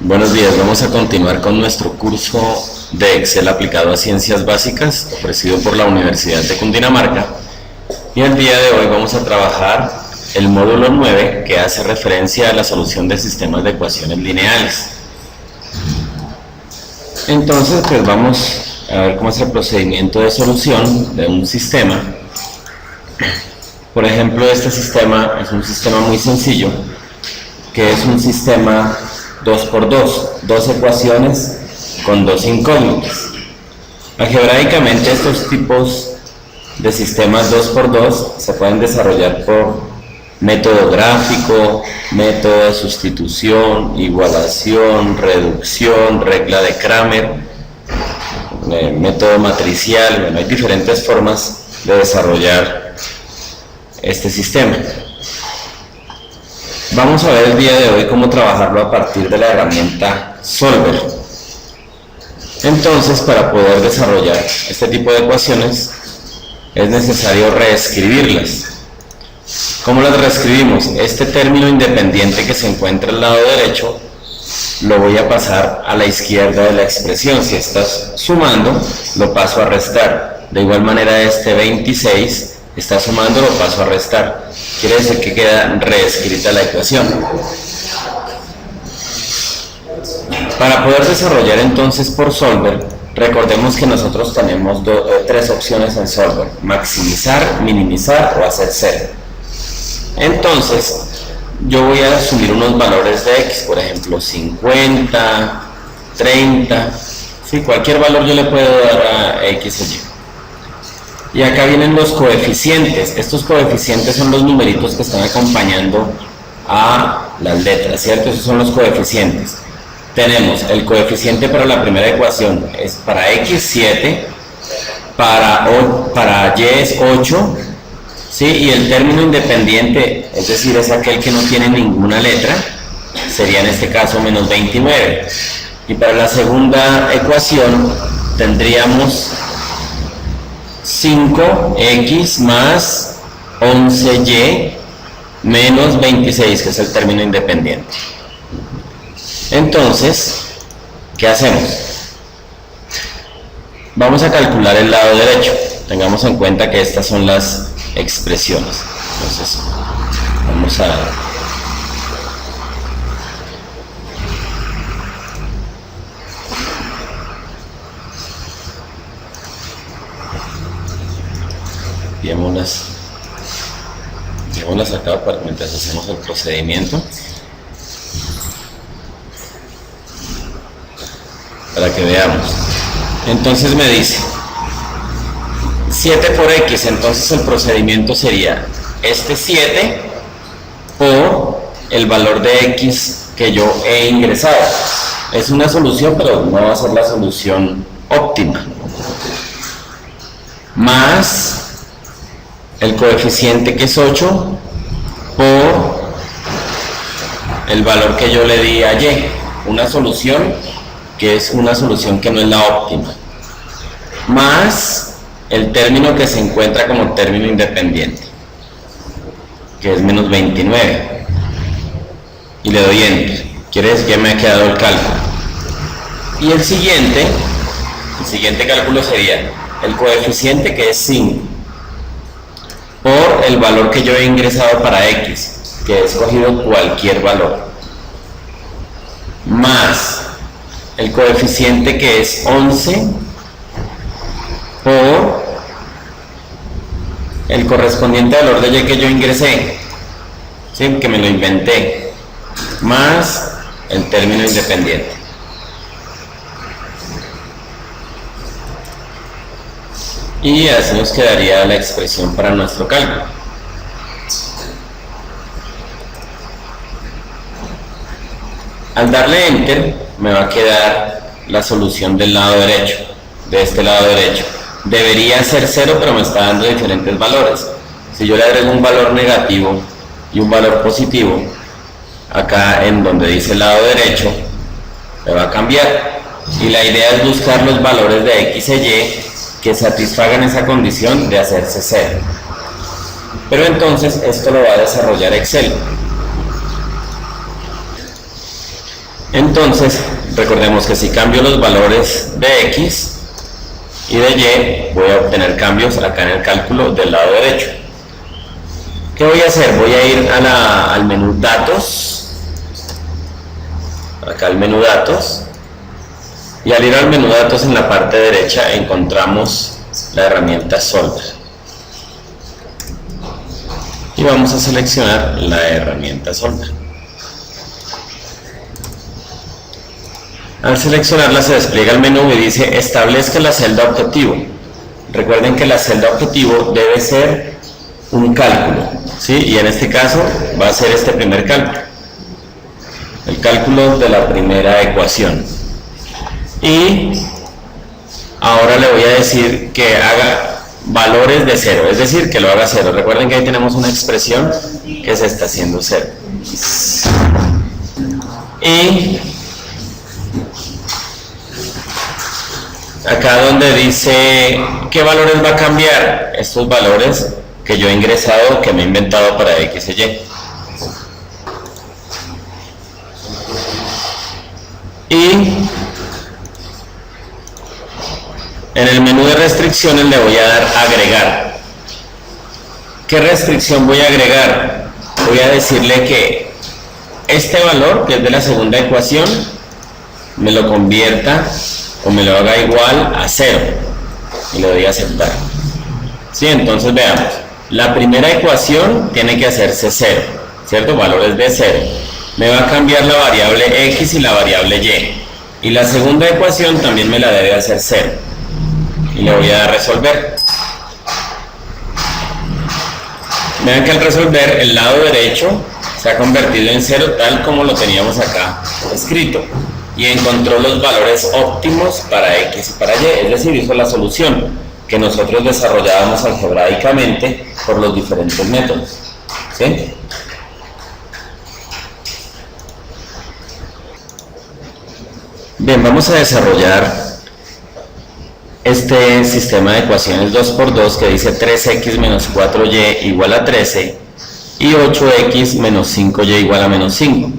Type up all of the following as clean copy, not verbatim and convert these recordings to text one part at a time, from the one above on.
Buenos días, vamos a continuar con nuestro curso de Excel aplicado a ciencias básicas ofrecido por la Universidad de Cundinamarca, y el día de hoy vamos a trabajar el módulo 9 que hace referencia a la solución de sistemas de ecuaciones lineales. Entonces pues vamos a ver cómo es el procedimiento de solución de un sistema. Por ejemplo, este sistema es un sistema muy sencillo, que es un sistema 2×2, dos ecuaciones con dos incógnitas. Algebraicamente estos tipos de sistemas 2×2 se pueden desarrollar por método gráfico, método de sustitución, igualación, reducción, regla de Kramer, método matricial. Bueno, hay diferentes formas de desarrollar este sistema. Vamos a ver el día de hoy cómo trabajarlo a partir de la herramienta Solver. Entonces, para poder desarrollar este tipo de ecuaciones es necesario reescribirlas. ¿Cómo las reescribimos? Este término independiente que se encuentra al lado derecho lo voy a pasar a la izquierda de la expresión. Si estás sumando, lo paso a restar. De igual manera, este 26 está sumando, lo paso a restar. Quiere decir que queda reescrita la ecuación. Para poder desarrollar entonces por Solver, recordemos que nosotros tenemos tres opciones en Solver: maximizar, minimizar o hacer cero. Entonces, yo voy a asumir unos valores de X, por ejemplo 50, 30, ¿sí? Cualquier valor yo le puedo dar a X o Y. Y acá vienen los coeficientes. Estos coeficientes son los numeritos que están acompañando a las letras, ¿cierto? Esos son los coeficientes. Tenemos el coeficiente para la primera ecuación, es para X 7, para Y es 8, ¿sí? Y el término independiente, es decir, es aquel que no tiene ninguna letra, sería en este caso menos 29. Y para la segunda ecuación tendríamos 5x más 11y menos 26, que es el término independiente. Entonces, ¿qué hacemos? Vamos a calcular el lado derecho. Tengamos en cuenta que estas son las expresiones. Entonces, vamos a llevémoslas acá mientras hacemos el procedimiento, para que veamos. Entonces me dice 7 por X, entonces el procedimiento sería este 7 por el valor de X que yo he ingresado. Es una solución, pero no va a ser la solución óptima. Más el coeficiente, que es 8, por el valor que yo le di a Y. Una solución que es una solución que no es la óptima. Más el término que se encuentra como término independiente, que es menos 29. Y le doy Enter. Quiere decir que ya me ha quedado el cálculo. Y el siguiente cálculo sería el coeficiente, que es 5, por el valor que yo he ingresado para X, que he escogido cualquier valor, más el coeficiente, que es 11, por el correspondiente valor de Y que yo ingresé, ¿sí? Que me lo inventé, más el término independiente. Y así nos quedaría la expresión para nuestro cálculo. Al darle Enter, me va a quedar la solución del lado derecho, de este lado derecho. Debería ser 0, pero me está dando diferentes valores. Si yo le agrego un valor negativo y un valor positivo, acá en donde dice lado derecho, me va a cambiar. Y la idea es buscar los valores de X e Y que satisfagan esa condición de hacerse 0. Pero entonces esto lo va a desarrollar Excel. Entonces, recordemos que si cambio los valores de X y de Y, voy a obtener cambios acá en el cálculo del lado derecho. ¿Qué voy a hacer? Voy a ir al menú Datos, acá al menú Datos, y al ir al menú Datos en la parte derecha encontramos la herramienta Solver. Y vamos a seleccionar la herramienta Solver. Al seleccionarla se despliega el menú y dice establezca la celda objetivo. Recuerden que la celda objetivo debe ser un cálculo, ¿sí? Y en este caso va a ser este primer cálculo, el cálculo de la primera ecuación. Y ahora le voy a decir que haga valores de cero, es decir, que lo haga cero. Recuerden que ahí tenemos una expresión que se está haciendo cero. Y acá donde dice qué valores va a cambiar, estos valores que yo he ingresado, que me he inventado para X y Y. Y en el menú de restricciones le voy a dar agregar. ¿Qué restricción voy a agregar? Voy a decirle que este valor, que es de la segunda ecuación, me lo convierta o me lo haga igual a 0 y le doy a aceptar. ¿Sí? Entonces veamos, la primera ecuación tiene que hacerse 0, ¿cierto? Valores de 0. Me va a cambiar la variable X y la variable Y. Y la segunda ecuación también me la debe hacer 0. Y le voy a dar resolver. Vean que al resolver el lado derecho se ha convertido en 0 tal como lo teníamos acá escrito. Y encontró los valores óptimos para X y para Y, es decir, hizo la solución que nosotros desarrollábamos algebraicamente por los diferentes métodos. ¿Sí? Bien, vamos a desarrollar este sistema de ecuaciones 2×2 que dice 3x menos 4y igual a 13 y 8x menos 5y igual a menos 5.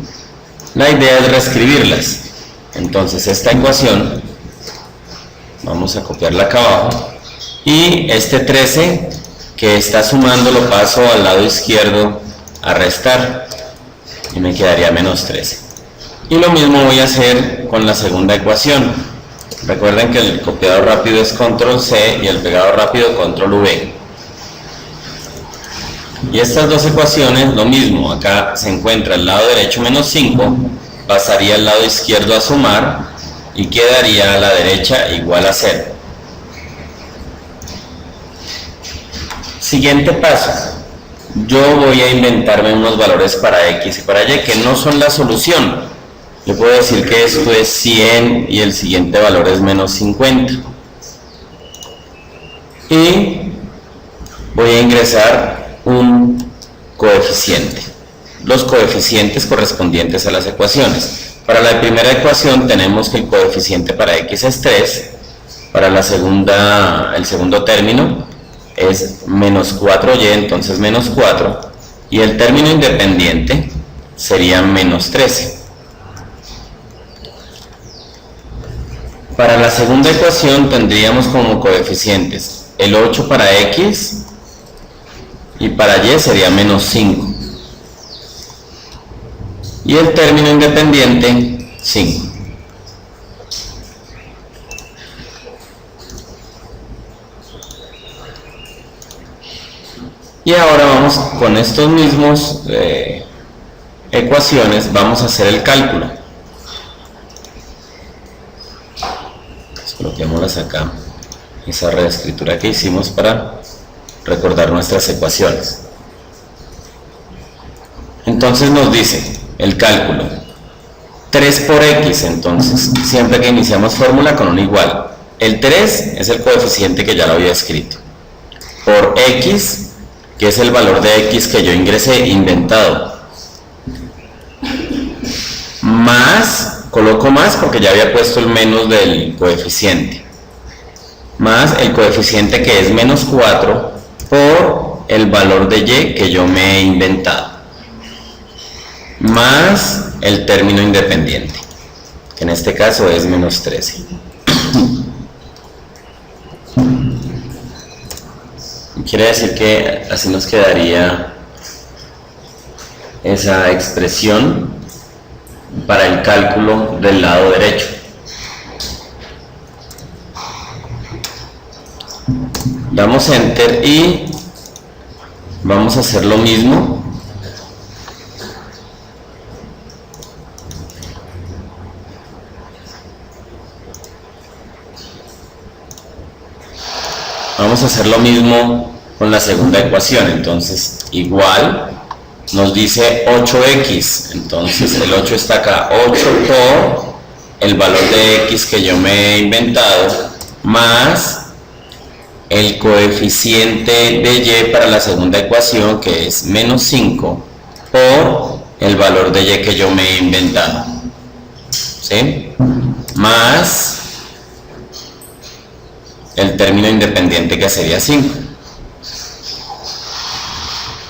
La idea es reescribirlas. Entonces esta ecuación vamos a copiarla acá abajo y este 13 que está sumando lo paso al lado izquierdo a restar y me quedaría menos 13. Y lo mismo voy a hacer con la segunda ecuación. Recuerden que el copiado rápido es control C y el pegado rápido control V. Y estas dos ecuaciones lo mismo, acá se encuentra el lado derecho menos 5, pasaría al lado izquierdo a sumar y quedaría a la derecha igual a 0. Siguiente paso, yo voy a inventarme unos valores para X y para Y que no son la solución. Yo puedo decir que esto es 100 y el siguiente valor es menos 50. Y voy a ingresar un coeficiente. Los coeficientes correspondientes a las ecuaciones. Para la primera ecuación tenemos que el coeficiente para X es 3. Para la segunda, el segundo término es menos 4y, entonces menos 4. Y el término independiente sería menos 13. Para la segunda ecuación tendríamos como coeficientes el 8 para X y para Y sería menos 5. Y el término independiente, 5. Y ahora vamos con estos mismos ecuaciones, vamos a hacer el cálculo. Coloquémoslas acá, esa reescritura que hicimos para recordar nuestras ecuaciones. Entonces nos dice el cálculo 3 por X, entonces siempre que iniciamos fórmula con un igual, el 3 es el coeficiente que ya lo había escrito, por X, que es el valor de X que yo ingresé inventado, más, coloco más porque ya había puesto el menos del coeficiente, más el coeficiente que es menos 4 por el valor de Y que yo me he inventado, más el término independiente. que en este caso es menos 13. Quiere decir que así nos quedaría esa expresión para el cálculo del lado derecho. Damos Enter y vamos a hacer lo mismo. Vamos a hacer lo mismo con la segunda ecuación. Entonces, igual nos dice 8x. Entonces, el 8 está acá. 8 por el valor de x que yo me he inventado, más el coeficiente de y para la segunda ecuación, que es menos 5, por el valor de y que yo me he inventado. ¿Sí? Más el término independiente, que sería 5.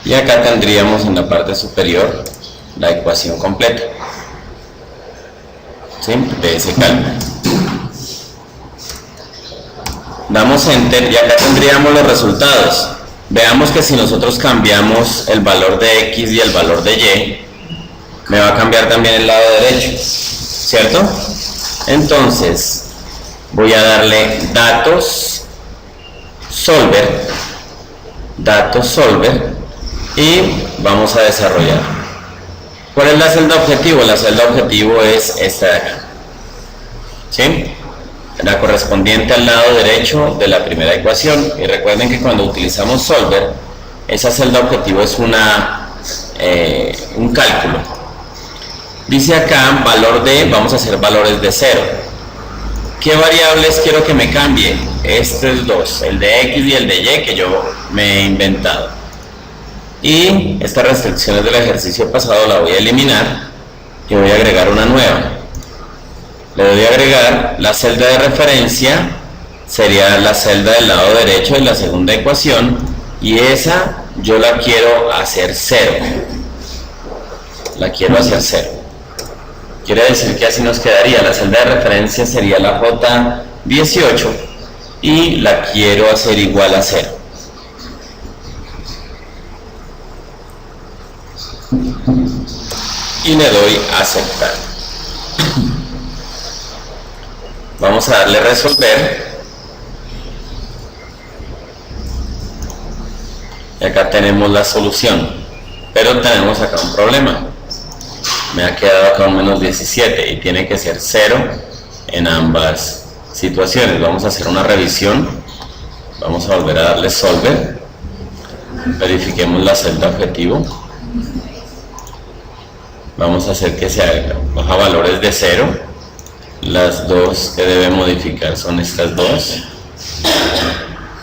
Y acá tendríamos en la parte superior la ecuación completa, ¿sí?, de ese cálculo. Damos Enter y acá tendríamos los resultados. Veamos que si nosotros cambiamos el valor de x y el valor de y, me va a cambiar también el lado derecho, ¿cierto? Entonces, voy a darle datos solver, y vamos a desarrollar. ¿Cuál es la celda objetivo? La celda objetivo es esta de acá, ¿sí?, la correspondiente al lado derecho de la primera ecuación. Y recuerden que cuando utilizamos solver, esa celda objetivo es un cálculo. Dice acá valor de, vamos a hacer valores de 0. ¿Qué variables quiero que me cambie? Estos dos, el de x y el de y, que yo me he inventado. Y estas restricciones del ejercicio pasado la voy a eliminar y voy a agregar una nueva. Le doy a agregar la celda de referencia, sería la celda del lado derecho de la segunda ecuación, y esa yo la quiero hacer 0. La quiero hacer 0. Quiere decir que así nos quedaría. La celda de referencia sería la J18 y la quiero hacer igual a 0. Y le doy a aceptar. Vamos a darle resolver. Y acá tenemos la solución. Pero tenemos acá un problema. Me ha quedado acá un menos 17 y tiene que ser 0 en ambas situaciones. Vamos a hacer una revisión. Vamos a volver a darle solver. Verifiquemos la celda objetivo. Vamos a hacer que se coja valores de 0. Las dos que debe modificar son estas dos.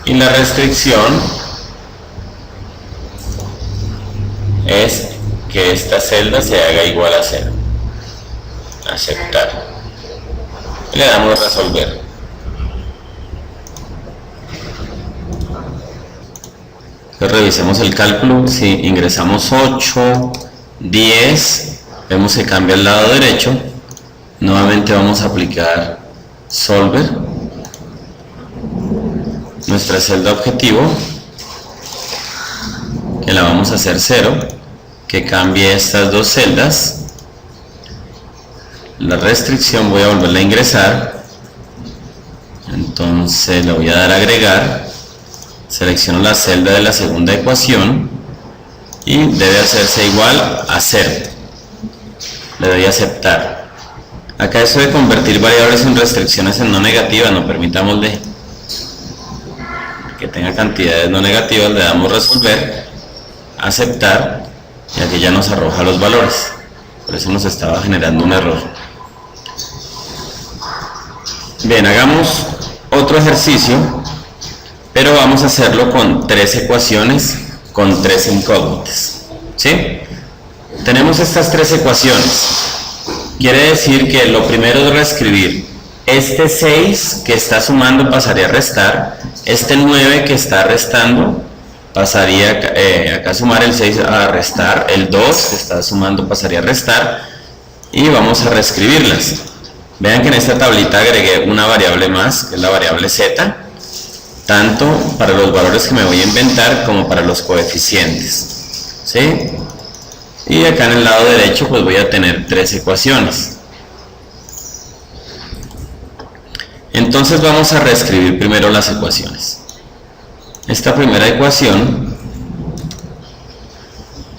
Y la restricción es que esta celda se haga igual a 0. Aceptar. Y le damos resolver. Entonces revisemos el cálculo. Si ingresamos 8, 10, vemos que cambia el lado derecho. Nuevamente vamos a aplicar solver, nuestra celda objetivo, que la vamos a hacer 0, que cambie estas dos celdas. La restricción voy a volverla a ingresar, entonces le voy a dar a agregar, selecciono la celda de la segunda ecuación y debe hacerse igual a 0. Le doy a aceptar. Acá esto de convertir variables en restricciones en no negativas, no permitámosle que tenga cantidades no negativas, le damos resolver, aceptar, y aquí ya nos arroja los valores. Por eso nos estaba generando un error. Bien, hagamos otro ejercicio, pero vamos a hacerlo con 3 ecuaciones, con 3 incógnitas, ¿sí? Tenemos estas 3 ecuaciones. Quiere decir que lo primero es reescribir. Este 6 que está sumando pasaría a restar. Este 9 que está restando pasaría acá a sumar, el 6 a restar. El 2 que está sumando pasaría a restar. Y vamos a reescribirlas. Vean que en esta tablita agregué una variable más, que es la variable z, tanto para los valores que me voy a inventar como para los coeficientes, ¿sí? Y acá en el lado derecho pues voy a tener 3 ecuaciones. Entonces vamos a reescribir primero las ecuaciones. Esta primera ecuación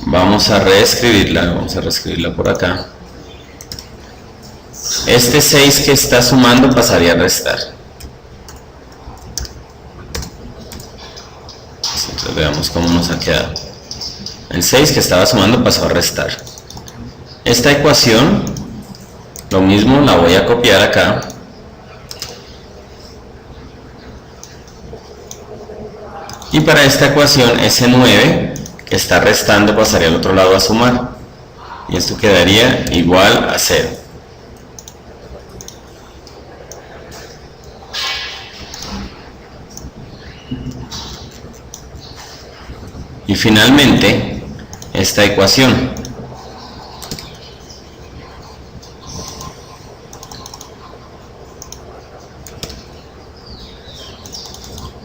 vamos a reescribirla por acá. Este 6 que está sumando pasaría a restar. Entonces veamos cómo nos ha quedado. El 6 que estaba sumando pasó a restar. Esta ecuación, lo mismo, la voy a copiar acá. Y para esta ecuación, ese 9 que está restando pasaría al otro lado a sumar. Y esto quedaría igual a 0. Y finalmente, esta ecuación.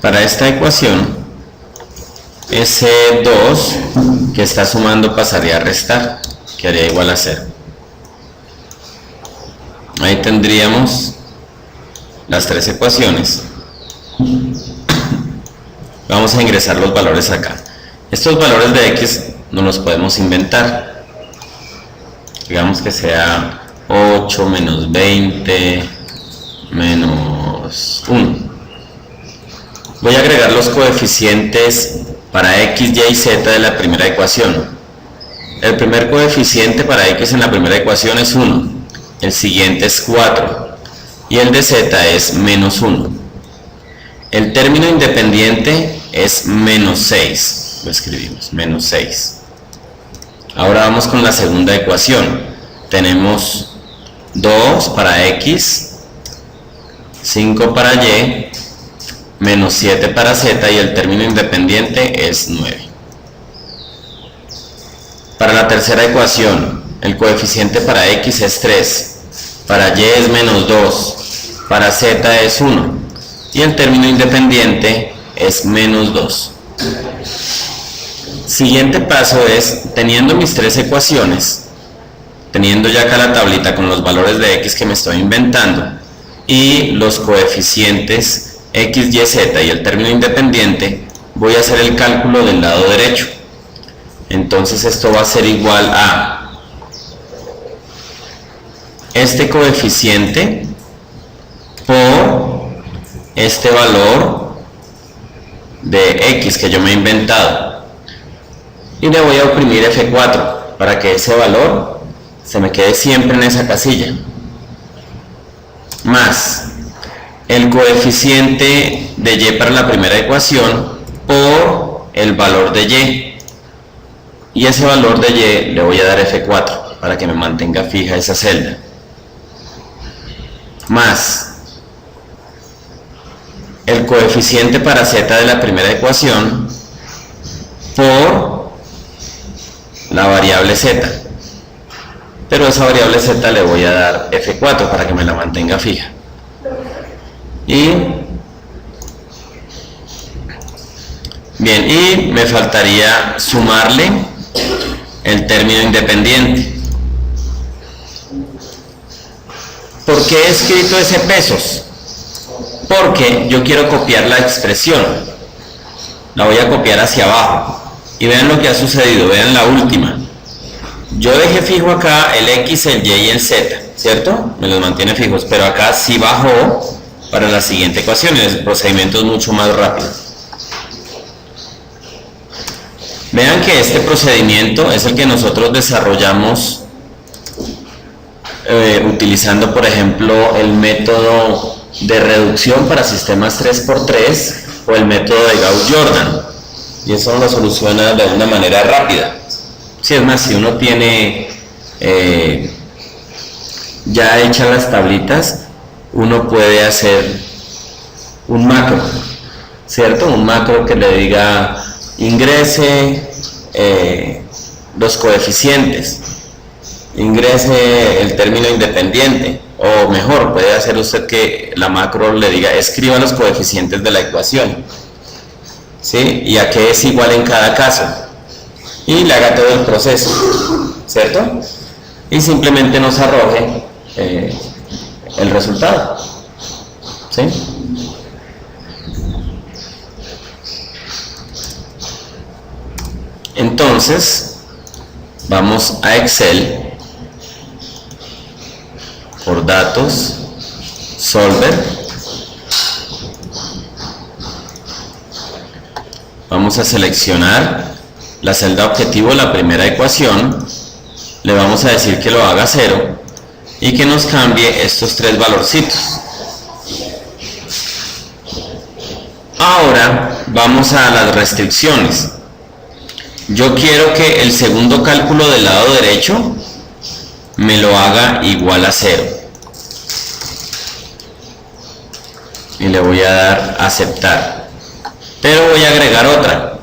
Para esta ecuación, ese 2 que está sumando pasaría a restar, quedaría igual a 0. Ahí tendríamos las 3 ecuaciones. Vamos a ingresar los valores acá. Estos valores de x no los podemos inventar. Digamos que sea 8 menos 20 menos 1. Voy a agregar los coeficientes para x, y y z de la primera ecuación. El primer coeficiente para x en la primera ecuación es 1. El siguiente es 4. Y el de z es menos 1. El término independiente es menos 6. Lo escribimos, menos 6. Ahora vamos con la segunda ecuación. Tenemos 2 para x, 5 para y, menos 7 para z y el término independiente es 9. Para la tercera ecuación, el coeficiente para x es 3, para y es menos 2, para z es 1 y el término independiente es menos 2. Siguiente paso es, teniendo mis 3 ecuaciones, teniendo ya acá la tablita con los valores de x que me estoy inventando y los coeficientes x, y, z y el término independiente, voy a hacer el cálculo del lado derecho. Entonces esto va a ser igual a este coeficiente por este valor de x que yo me he inventado. Y le voy a oprimir F4 para que ese valor se me quede siempre en esa casilla. Más el coeficiente de y para la primera ecuación por el valor de y. Y ese valor de y le voy a dar F4 para que me mantenga fija esa celda. Más el coeficiente para z de la primera ecuación por la variable z, pero a esa variable z le voy a dar F4 para que me la mantenga fija. Y bien, y me faltaría sumarle el término independiente. ¿Por qué he escrito ese pesos? Porque yo quiero copiar la expresión, la voy a copiar hacia abajo. Y vean lo que ha sucedido, vean la última. Yo dejé fijo acá el x, el y y el z, ¿cierto? Me los mantiene fijos, pero acá sí bajó para la siguiente ecuación. El procedimiento es mucho más rápido. Vean que este procedimiento es el que nosotros desarrollamos utilizando, por ejemplo, el método de reducción para sistemas 3×3 o el método de Gauss-Jordan. Y eso lo soluciona de una manera rápida. Si es más, si uno tiene ya hechas las tablitas, uno puede hacer un macro, ¿cierto? Un macro que le diga ingrese los coeficientes ingrese el término independiente, o mejor, puede hacer usted que la macro le diga escriba los coeficientes de la ecuación, ¿sí? Y a qué es igual en cada caso, y le haga todo el proceso, ¿cierto? Y simplemente nos arroje el resultado, ¿sí? Entonces vamos a Excel, por datos, Solver, vamos a seleccionar la celda objetivo, la primera ecuación, le vamos a decir que lo haga 0 y que nos cambie estos tres valorcitos. Ahora vamos a las restricciones. Yo quiero que el segundo cálculo del lado derecho me lo haga igual a 0. Y le voy a dar a aceptar. Pero voy a agregar otra.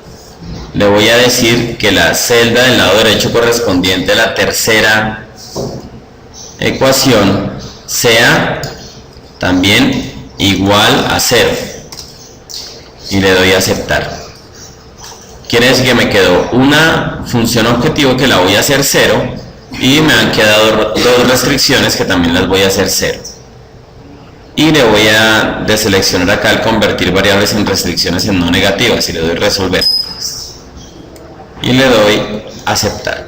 Le voy a decir que la celda del lado derecho correspondiente a la tercera ecuación sea también igual a 0. Y le doy a aceptar. Quiere decir que me quedó una función objetivo que la voy a hacer 0 y me han quedado dos restricciones que también las voy a hacer 0. Y le voy a deseleccionar acá el convertir variables en restricciones en no negativas y le doy resolver. Y le doy aceptar.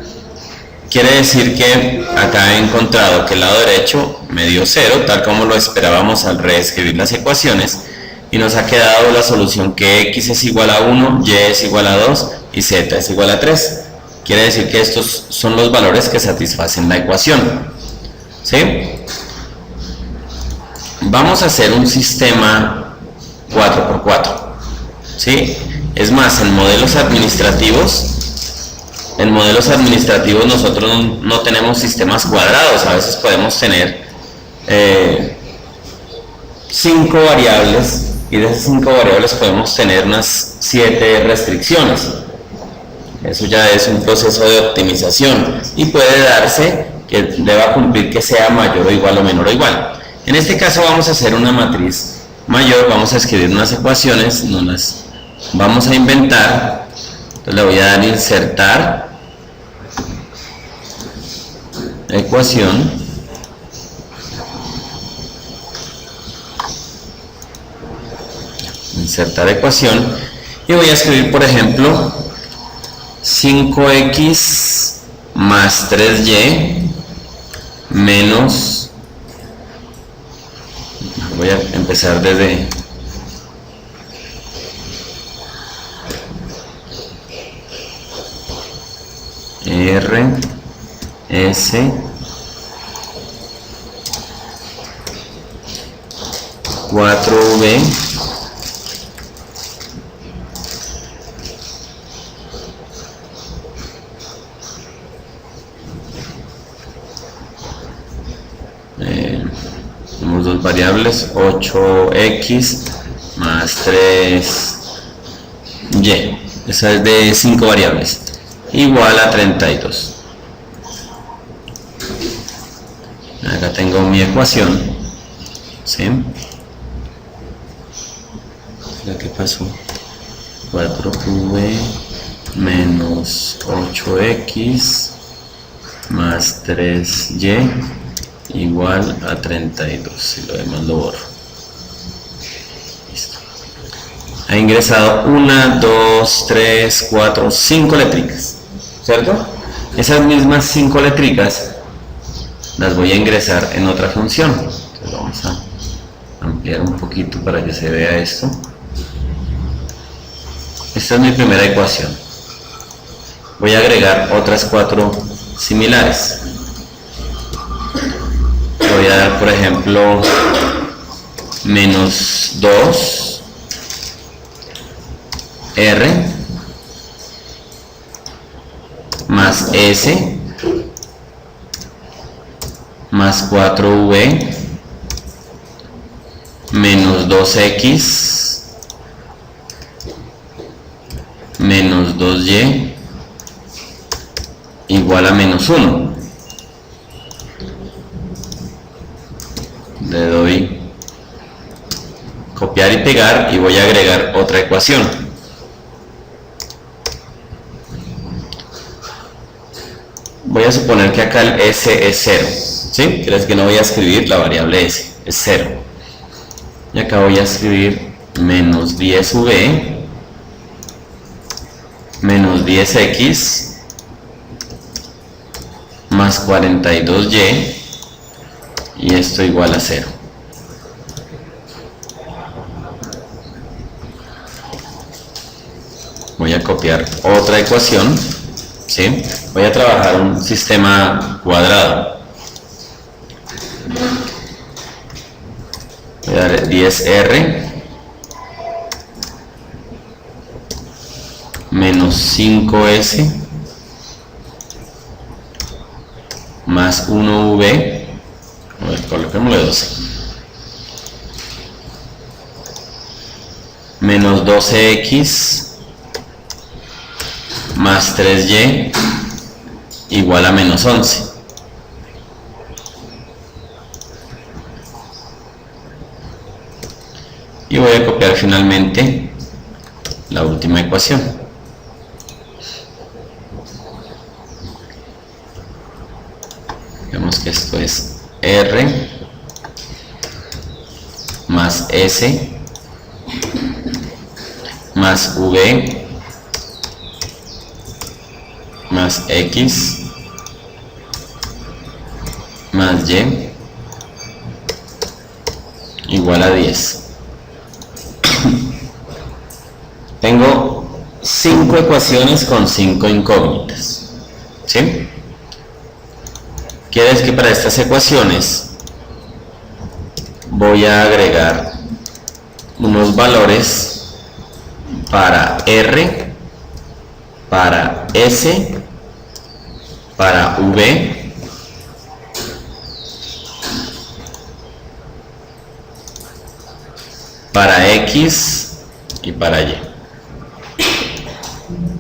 Quiere decir que acá he encontrado que el lado derecho me dio 0, tal como lo esperábamos al reescribir las ecuaciones. Y nos ha quedado la solución que x es igual a 1, y es igual a 2 y z es igual a 3. Quiere decir que estos son los valores que satisfacen la ecuación, ¿sí? Vamos a hacer un sistema 4×4, ¿sí? Es más, en modelos administrativos nosotros no tenemos sistemas cuadrados. A veces podemos tener 5 variables. Y de esas 5 variables podemos tener unas 7 restricciones. Eso ya es un proceso de optimización y puede darse que deba cumplir que sea mayor o igual o menor o igual. En este caso vamos a hacer una matriz mayor, vamos a escribir unas ecuaciones, nos las vamos a inventar. Entonces le voy a dar insertar ecuación. Insertar ecuación y voy a escribir, por ejemplo, 5x más 3y menos, voy a empezar desde R, S, 4v tenemos dos variables, 8x más 3y, esa es de 5 variables, igual a 32. Acá tengo mi ecuación, ¿sí? ¿Qué pasó? 4v menos 8x más 3y igual a 32, y lo demás lo borro. Listo. Ha ingresado 1, 2, 3, 4, 5 letricas, ¿cierto? Esas mismas 5 letricas las voy a ingresar en otra función. Entonces vamos a ampliar un poquito para que se vea esto. Esta es mi primera ecuación. Voy a agregar otras 4 similares. Voy a dar, por ejemplo, menos 2 R más S más 4v menos 2x menos 2y igual a menos 1. le doy copiar y pegar y voy a agregar otra ecuación. Voy a suponer que acá el S es 0, ¿sí? ¿Crees que no voy a escribir la variable S? Es 0. Y acá voy a escribir menos 10v menos 10x más 42y y esto igual a 0. Voy a copiar otra ecuación, ¿sí? Voy a trabajar un sistema cuadrado. Voy a dar 10r menos 5s más 1v, a ver, coloquémosle 12, menos 12x más 3y igual a menos 11. Y voy a copiar finalmente la última ecuación. Digamos que esto es r más s más v más x más y igual a 10. Tengo 5 ecuaciones con 5 incógnitas, ¿sí? Quiere decir que para estas ecuaciones voy a agregar unos valores para r, para s, para v, para x y para y.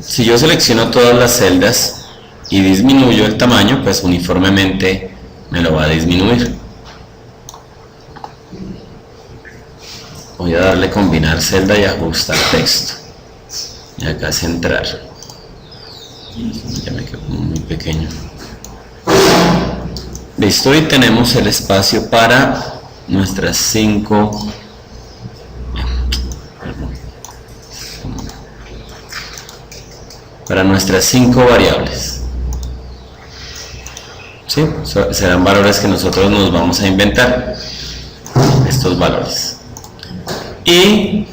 Si yo selecciono todas las celdas y disminuyo el tamaño, pues uniformemente me lo va a disminuir. Voy a darle combinar celda y ajustar texto. Y acá centrar. Ya me quedó muy pequeño. Listo, y tenemos el espacio para nuestras 5 variables. ¿Sí? Serán valores que nosotros nos vamos a inventar, estos valores. Y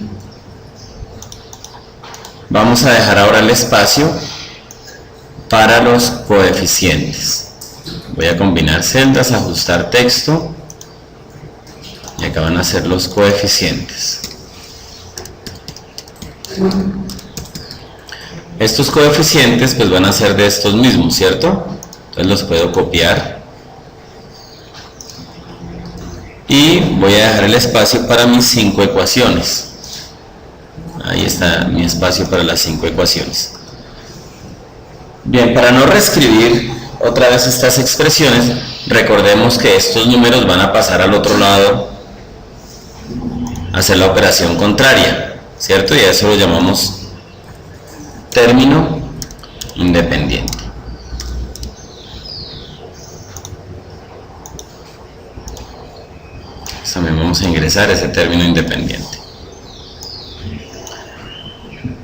vamos a dejar ahora el espacio para los coeficientes. Voy a combinar celdas, ajustar texto, y acá van a ser los coeficientes. Estos coeficientes pues van a ser de estos mismos, ¿cierto? Entonces los puedo copiar y voy a dejar el espacio para mis 5 ecuaciones. Ahí está mi espacio para las 5 ecuaciones. Bien, para no reescribir otra vez estas expresiones, recordemos que estos números van a pasar al otro lado a hacer la operación contraria, ¿cierto? Y a eso lo llamamos término independiente. También vamos a ingresar ese término independiente.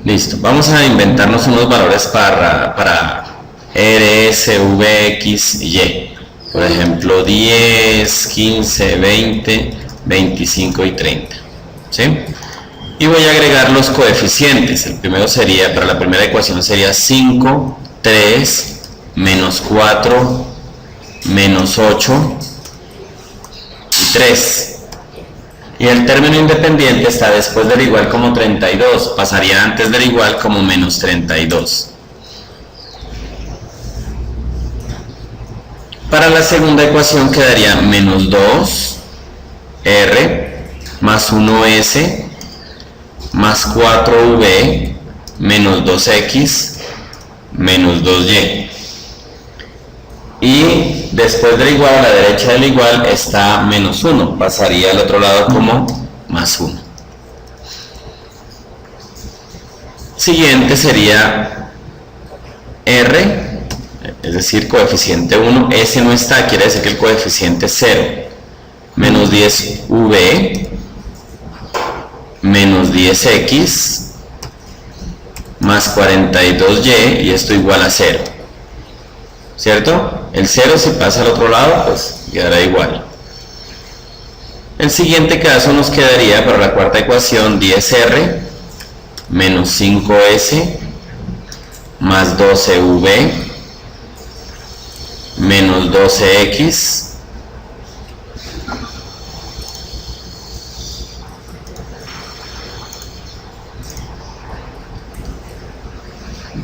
Listo, vamos a inventarnos unos valores para R, S, V, X y Y. Por ejemplo, 10, 15, 20, 25 y 30. ¿Sí? Y voy a agregar los coeficientes. El primero sería, para la primera ecuación sería 5, 3, menos 4, menos 8 y 3. Y el término independiente está después del igual como 32, pasaría antes del igual como menos 32. Para la segunda ecuación quedaría menos 2, R, más 1S, más 4V, menos 2X, menos 2Y. y después del igual, a la derecha del igual, está menos 1, pasaría al otro lado como más 1. Siguiente sería R, es decir, coeficiente 1, S no está, quiere decir que el coeficiente es 0, menos 10V, menos 10X, más 42Y, y esto igual a 0, ¿cierto? El 0 si pasa al otro lado, pues quedará igual. El siguiente caso nos quedaría para la cuarta ecuación 10R, menos 5S, más 12V, menos 12X,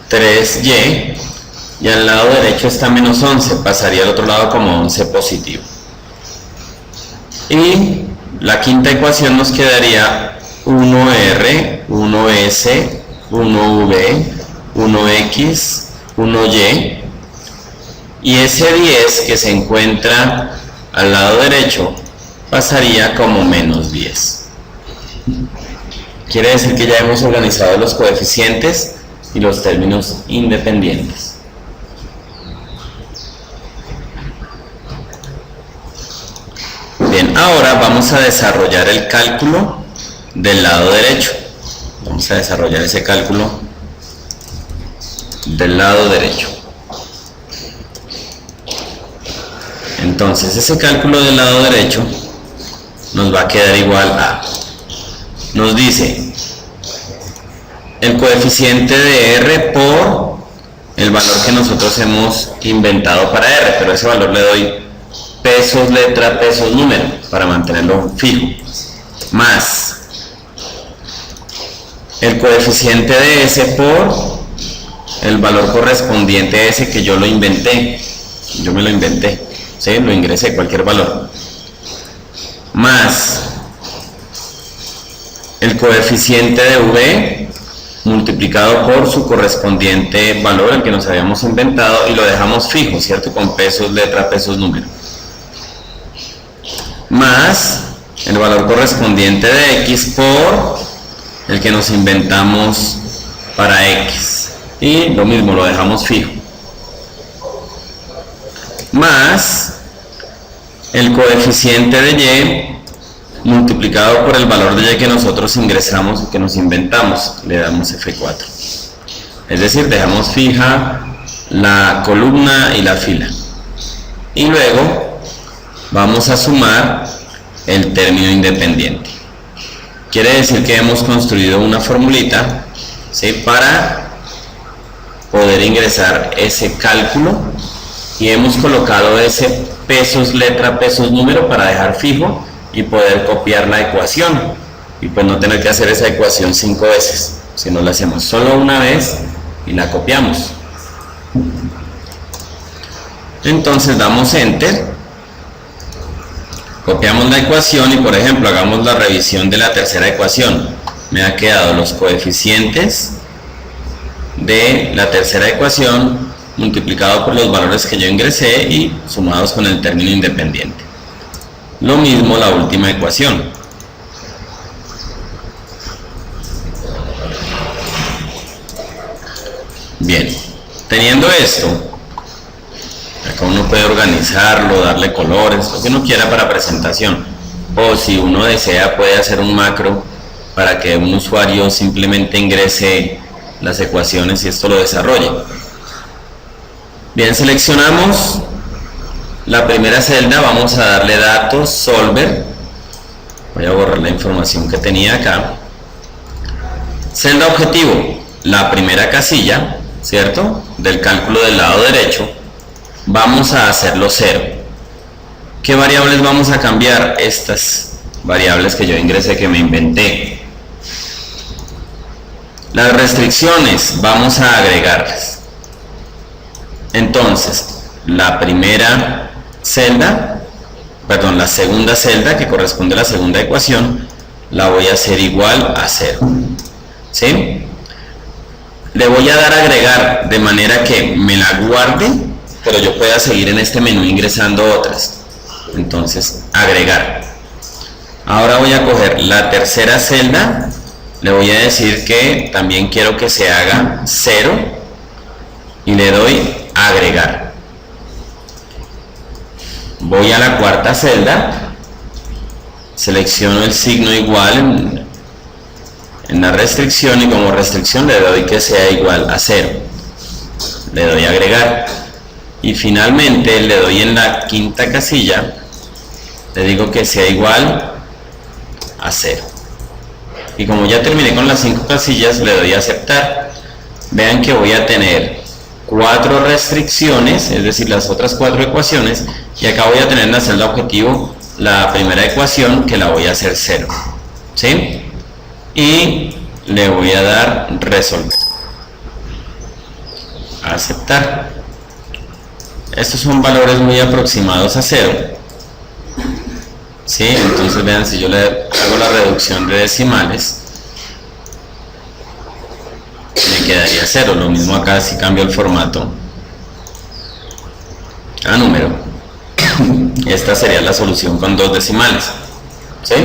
(3y), y al lado derecho está menos 11, pasaría al otro lado como 11 positivo. Y la quinta ecuación nos quedaría 1R, 1S, 1V, 1X, 1Y, y ese 10 que se encuentra al lado derecho pasaría como menos 10. Quiere decir que ya hemos organizado los coeficientes y los términos independientes. Bien, ahora vamos a desarrollar el cálculo del lado derecho. Vamos a desarrollar ese cálculo del lado derecho. Entonces, ese cálculo del lado derecho nos va a quedar igual a, nos dice el coeficiente de R por el valor que nosotros hemos inventado para R, pero ese valor le doy pesos letra, pesos número, para mantenerlo fijo, más el coeficiente de S por el valor correspondiente a ese que yo lo inventé, yo me lo inventé, ¿sí? Lo ingresé, cualquier valor, más el coeficiente de V multiplicado por su correspondiente valor, el que nos habíamos inventado, y lo dejamos fijo, ¿cierto? Con pesos letra, pesos número, más el valor correspondiente de X por el que nos inventamos para X, y lo mismo, lo dejamos fijo, más el coeficiente de Y multiplicado por el valor de Y que nosotros ingresamos y que nos inventamos, le damos F4. Es decir, dejamos fija la columna y la fila. Y luego vamos a sumar el término independiente. Quiere decir que hemos construido una formulita, ¿sí?, para poder ingresar ese cálculo, y hemos colocado ese pesos letra, pesos número para dejar fijo y poder copiar la ecuación, y pues no tener que hacer esa ecuación 5 veces, sino la hacemos solo una vez y la copiamos. Entonces damos enter, copiamos la ecuación y, por ejemplo, hagamos la revisión de la tercera ecuación. Me ha quedado los coeficientes de la tercera ecuación multiplicado por los valores que yo ingresé y sumados con el término independiente. Lo mismo la última ecuación. Bien, teniendo esto, acá uno puede organizarlo, darle colores, lo que uno quiera para presentación, o si uno desea puede hacer un macro para que un usuario simplemente ingrese las ecuaciones y esto lo desarrolle. Bien, seleccionamos la primera celda, vamos a darle datos, solver, voy a borrar la información que tenía acá, celda objetivo, la primera casilla, ¿cierto?, del cálculo del lado derecho, vamos a hacerlo 0. ¿Qué variables vamos a cambiar? Estas variables que yo ingresé, que me inventé. Las restricciones vamos a agregarlas. Entonces, la primera celda, perdón, la segunda celda que corresponde a la segunda ecuación, la voy a hacer igual a 0, ¿sí? Le voy a dar a agregar de manera que me la guarde pero yo pueda seguir en este menú ingresando otras. Entonces, agregar. Ahora voy a coger la tercera celda, le voy a decir que también quiero que se haga 0 y le doy agregar. Voy a la cuarta celda, selecciono el signo igual en la restricción y como restricción le doy que sea igual a 0. Le doy agregar. Y finalmente le doy en la quinta casilla, le digo que sea igual a 0. Y como ya terminé con las 5 casillas, le doy a aceptar. Vean que voy a tener 4 restricciones, es decir, las otras 4 ecuaciones, y acá voy a tener en la celda objetivo la primera ecuación que la voy a hacer 0. ¿Sí? Y le voy a dar resolver. Aceptar. Estos son valores muy aproximados a 0. ¿Sí? Entonces vean, si yo le hago la reducción de decimales, me quedaría 0. Lo mismo acá si cambio el formato a número. Esta sería la solución con 2 decimales. ¿Sí?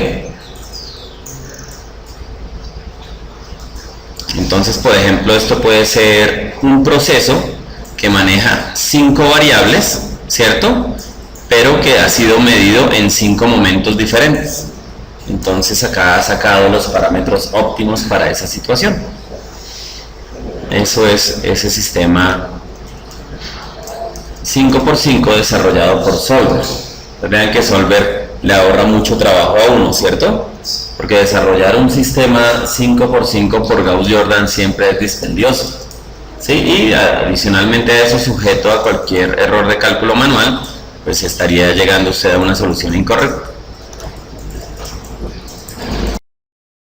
Entonces, por ejemplo, esto puede ser un proceso que maneja 5 variables, ¿cierto? Pero que ha sido medido en 5 momentos diferentes. Entonces acá ha sacado los parámetros óptimos para esa situación. Eso es ese sistema 5x5 desarrollado por Solver. Vean que Solver le ahorra mucho trabajo a uno, ¿cierto? Porque desarrollar un sistema 5x5 por Gauss-Jordan siempre es dispendioso. ¿Sí? Y adicionalmente a eso, sujeto a cualquier error de cálculo manual, pues estaría llegando usted a una solución incorrecta.